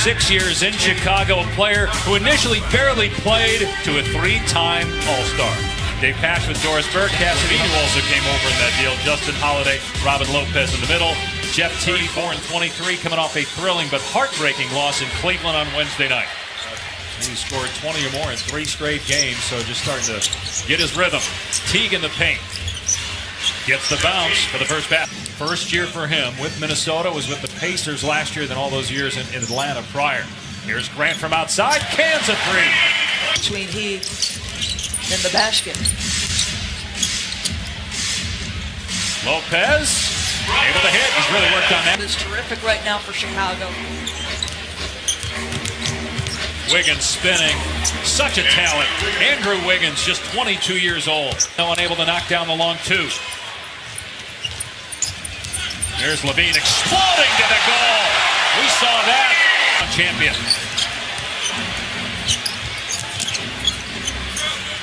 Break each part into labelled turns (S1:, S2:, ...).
S1: 6 years in Chicago, a player who initially barely played to a 3-time All-Star. Dave Pash with Doris Burke, Cassidy, who also came over in that deal. Justin Holiday, Robin Lopez in the middle. Jeff T, 4-23, coming off a thrilling but heartbreaking loss in Cleveland on Wednesday night. He scored 20 or more in 3 straight games, so just starting to get his rhythm. Teague in the paint. Gets the bounce for the first bat. First year for him with Minnesota was with the Pacers last year, then all those years in Atlanta prior. Here's Grant from outside, cans a 3.
S2: Between he and the basket.
S1: Lopez able to hit. He's really worked on that.
S2: It's terrific right now for Chicago.
S1: Wiggins spinning. Such a talent. Andrew Wiggins, just 22 years old. No one able to knock down the long 2. There's Levine exploding to the goal. We saw that. Champion.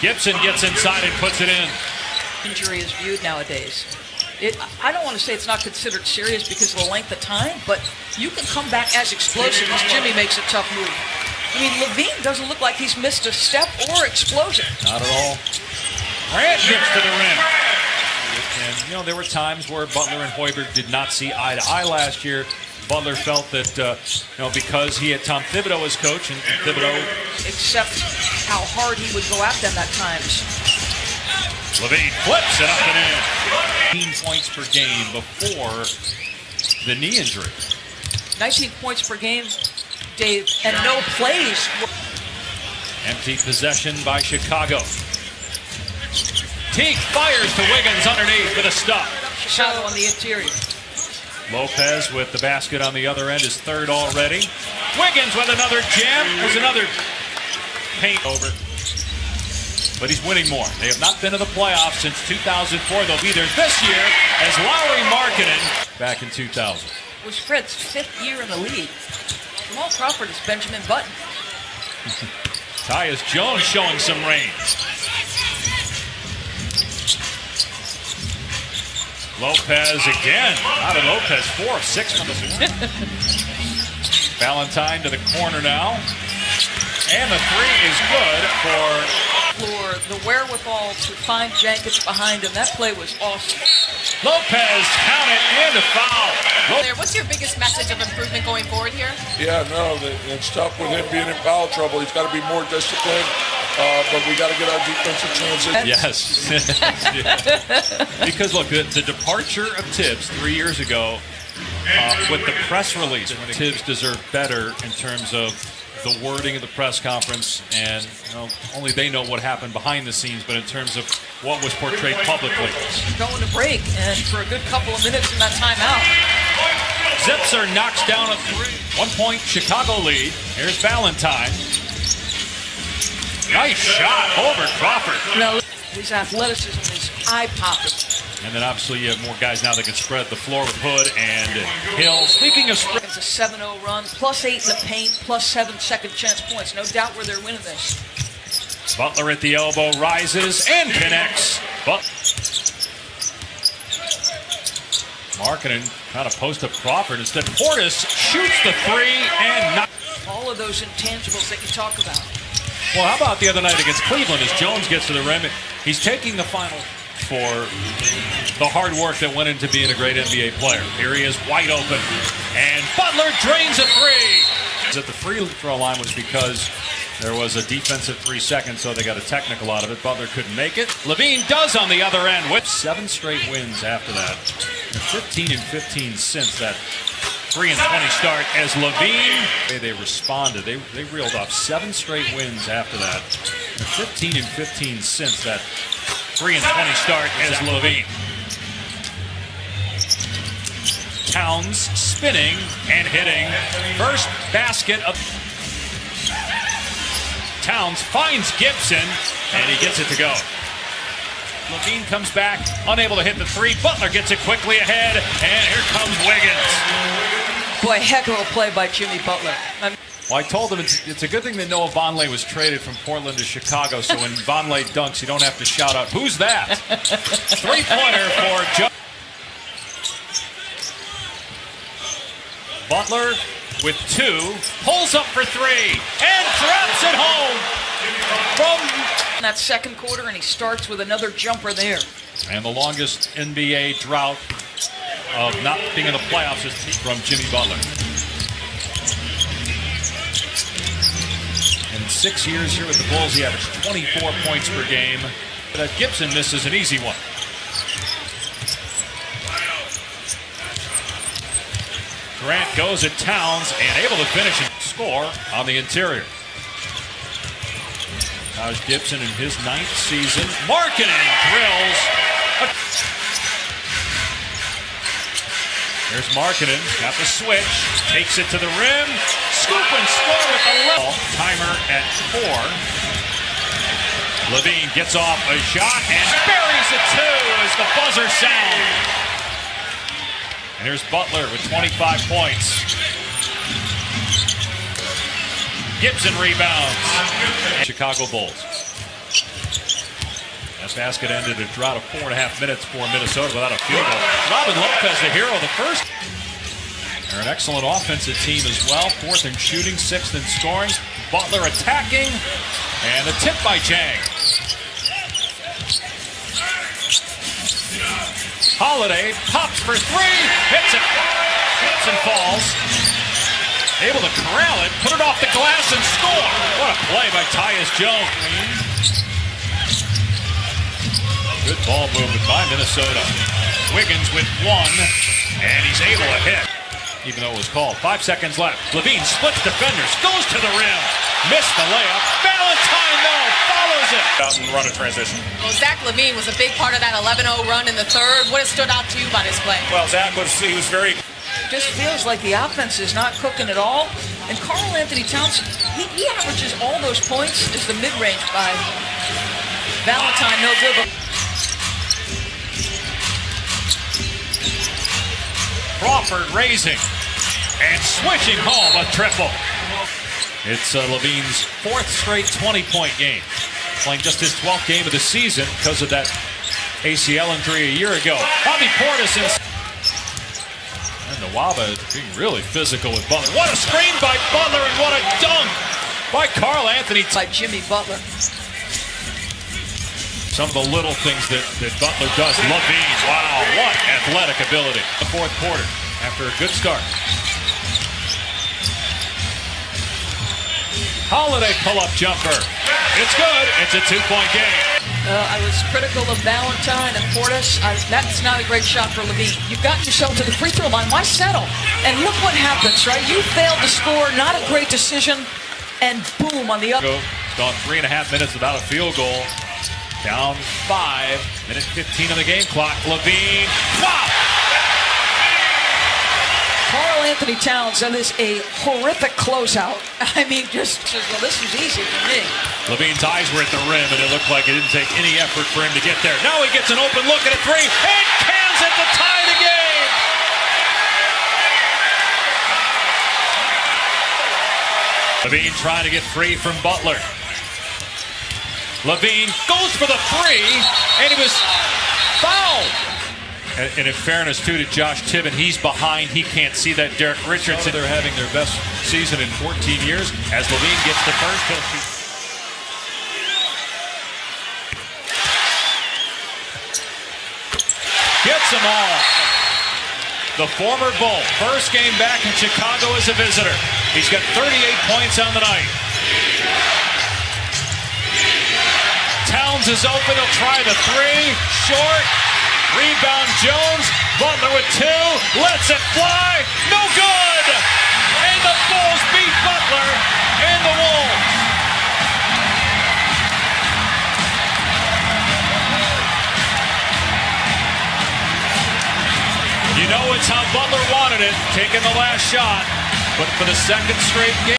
S1: Gibson gets inside and puts it in.
S2: Injury is viewed nowadays. I don't want to say it's not considered serious because of the length of time, but you can come back as explosive as Jimmy makes a tough move. I mean, Levine doesn't look like he's missed a step or explosion.
S1: Not at all. Grant gets to the rim. And, you know, there were times where Butler and Hoiberg did not see eye to eye last year. Butler felt that, because he had Tom Thibodeau as coach, and Thibodeau...
S2: Except how hard he would go at them at times.
S1: Levine flips it up and in. 19 points per game before the knee injury.
S2: 19 points per game, Dave, and no plays.
S1: Empty possession by Chicago. Teague fires to Wiggins underneath for the stop.
S2: Chicago on the interior.
S1: Lopez with the basket on the other end, is 3rd already. Wiggins with another jam. There's another paint over. But he's winning more. They have not been to the playoffs since 2004. They'll be there this year as Lauri Markkanen back in 2000.
S2: It was Fred's 5th year in the league. Jamal Crawford is Benjamin Button.
S1: Tyus Jones showing some range. Lopez again. Out of Lopez, 4 of 6 from the Valentine to the corner now. And the 3 is good for
S2: the wherewithal to find Jenkins behind him. That play was awesome.
S1: Lopez, count it, and a foul.
S3: What's your biggest message of improvement going forward here?
S4: Yeah, no, it's tough with him being in foul trouble. He's got to be more disciplined, but we got to get our defensive transition.
S1: Yes. Because, look, the departure of Tibbs 3 years ago with the press release, when Tibbs deserved better in terms of the wording of the press conference, and only they know what happened behind the scenes, but in terms of what was portrayed publicly.
S2: Going to break, and for a good couple of minutes in that timeout.
S1: Zipser knocks down a 3. 1 point Chicago lead. Here's Valentine. Nice shot over Crawford.
S2: His athleticism is eye-popping.
S1: And then obviously you have more guys now that can spread the floor with Hood and Hill. Speaking of spread,
S2: it's a 7-0 run, +8 in the paint, +7 second chance points. No doubt where they're winning this.
S1: Butler at the elbow rises and connects. Markkanen kind of post up Crawford. Instead, Portis shoots the 3 and knocks.
S2: All of those intangibles that you talk about.
S1: Well, how about the other night against Cleveland as Jones gets to the rim? He's taking the final for the hard work that went into being a great NBA player. Here he is, wide open, and Butler drains a 3. At the free throw line was because there was a defensive 3 seconds, so they got a technical out of it. Butler couldn't make it. Levine does on the other end with 7 straight wins after that. 15-15 since that 3-20 start as Levine. They responded. They reeled off 7 straight wins after that. 15-15 since that 3-20 start as Levine. Towns spinning and hitting. First basket of Towns finds Gibson, and he gets it to go. Levine comes back, unable to hit the 3. Butler gets it quickly ahead, and here comes Wiggins.
S2: Boy, heck of a play by Jimmy Butler.
S1: Well, I told him it's a good thing that Noah Vonleh was traded from Portland to Chicago, so when Vonleh dunks, you don't have to shout out, "Who's that?" 3-pointer for Joe. Butler with 2, pulls up for 3, and drops it home from
S2: that second quarter, and he starts with another jumper there.
S1: And the longest NBA drought of not being in the playoffs is from Jimmy Butler. In 6 years here with the Bulls, he averaged 24 points per game. But Gibson misses an easy one. Grant goes at Towns and able to finish and score on the interior. Taj Gibson in his 9th season. Markkanen drills. There's Markkanen, got the switch, takes it to the rim, scoop and score with the left. Timer at 4. Levine gets off a shot and buries it 2 as the buzzer sounds. And here's Butler with 25 points. Gibson rebounds. Chicago Bulls. That basket ended a drought of 4.5 minutes for Minnesota without a field goal. Robin Lopez, the hero of the first. They're an excellent offensive team as well. 4th in shooting, 6th in scoring. Butler attacking, and a tip by Chang. Holiday pops for 3, hits it, hits and falls. Able to corral it, put it off the glass and score. What a play by Tyus Jones. Good ball movement by Minnesota. Wiggins with 1, and he's able to hit, even though it was called. 5 seconds left. Levine splits defenders, goes to the rim, missed the layup. Valentine, though, follows it.
S5: Out and run a transition.
S3: Well, Zach LaVine was a big part of that 11-0 run in the third. What has stood out to you about his play?
S5: Well, Zach was very.
S2: Just feels like the offense is not cooking at all. And Karl Anthony Towns, he averages all those points as the mid-range by Valentine. No good. But
S1: Crawford raising and switching home a triple. It's Levine's 4th straight 20-point game. Playing just his 12th game of the season because of that ACL injury a year ago. Bobby Portis and Nwaba being really physical with Butler. What a screen by Butler and what a dunk by Karl Anthony.
S2: by Jimmy Butler.
S1: Some of the little things that Butler does. Levine, wow, what athletic ability. The 4th quarter after a good start. Holiday pull-up jumper. It's good. It's a 2-point game.
S2: I was critical of Valentine and Portis. That's not a great shot for Levine. You've got yourself to the free throw line. Why settle? And look what happens, right? You failed to score. Not a great decision. And boom, on the other.
S1: It's gone 3.5 minutes without a field goal. Down 5. Minute 15 on the game clock. Levine. Wow!
S2: Karl Anthony Towns, that is a horrific closeout. I mean, just says, well, this is easy for me.
S1: Levine's eyes were at the rim, and it looked like it didn't take any effort for him to get there. Now he gets an open look at a 3, and cans it to tie the game. Levine trying to get free from Butler. Levine goes for the 3, and he was fouled. And in fairness, too, to Josh Tibbin, he's behind. He can't see that. Derek Richardson, they're having their best season in 14 years. As Levine gets the first, he'll shoot. Gets them all. The former Bull, first game back in Chicago as a visitor. He's got 38 points on the night. Towns is open. He'll try the 3. Short. Rebound Jones. Butler with 2. Lets it fly. No good. And the Bulls beat Butler and the Wolves. You know it's how Butler wanted it. Taking the last shot. But for the second straight game.